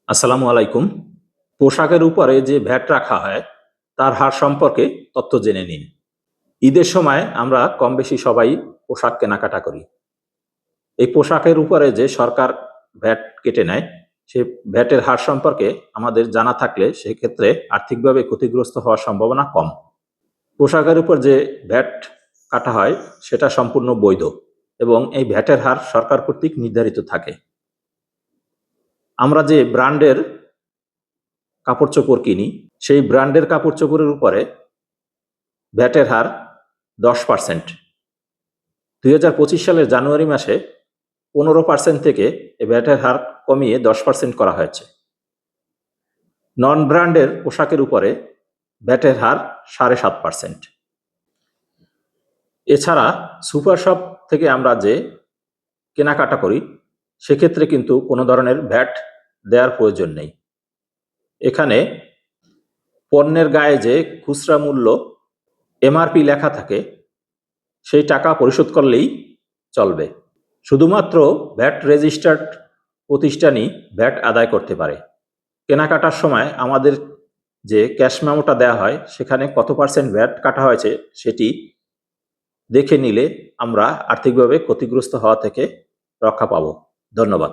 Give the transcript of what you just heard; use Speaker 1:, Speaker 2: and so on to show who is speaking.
Speaker 1: আসসালামু আলাইকুম। পোশাকের উপরে যে ভ্যাট রাখা হয় তার হার সম্পর্কে তথ্য জেনে নিন। ঈদের সময় আমরা কম বেশি সবাই পোশাক কেনাকাটা করি। এই পোশাকের উপরে যে সরকার ভ্যাট কেটে নেয়, সে ভ্যাটের হার সম্পর্কে আমাদের জানা থাকলে সেক্ষেত্রে আর্থিকভাবে ক্ষতিগ্রস্ত হওয়ার সম্ভাবনা কম। পোশাকের উপর যে ভ্যাট কাটা হয় সেটা সম্পূর্ণ বৈধ এবং এই ভ্যাটের হার সরকার কর্তৃক নির্ধারিত থাকে। আমরা যে ব্র্যান্ডের কাপড়-চোপড় কিনি, সেই ব্র্যান্ডের কাপড়-চোপড়ের উপরে ভ্যাটের হার 10%। ২০২৫ সালের জানুয়ারি মাসে 15% থেকে এই ভ্যাটের হার কমিয়ে 10% করা হয়েছে। নন ব্র্যান্ডের পোশাকের উপরে ভ্যাটের হার 7.5%। এছাড়া সুপার শপ থেকে আমরা যে কেনাকাটা করি, সেক্ষেত্রে কিন্তু কোনো ধরনের ভ্যাট দেওয়ার প্রয়োজন নেই। এখানে পণ্যের গায়ে যে খুচরা মূল্য এমআরপি লেখা থাকে, সেই টাকা পরিশোধ করলেই চলবে। শুধুমাত্র ভ্যাট রেজিস্টার্ড প্রতিষ্ঠানই ভ্যাট আদায় করতে পারে। কেনাকাটার সময় আমাদের যে ক্যাশ মেমোটা দেওয়া হয়, সেখানে কত পার্সেন্ট ভ্যাট কাটা হয়েছে সেটি দেখে নিলে আমরা আর্থিকভাবে ক্ষতিগ্রস্ত হওয়া থেকে রক্ষা পাব। ধন্যবাদ।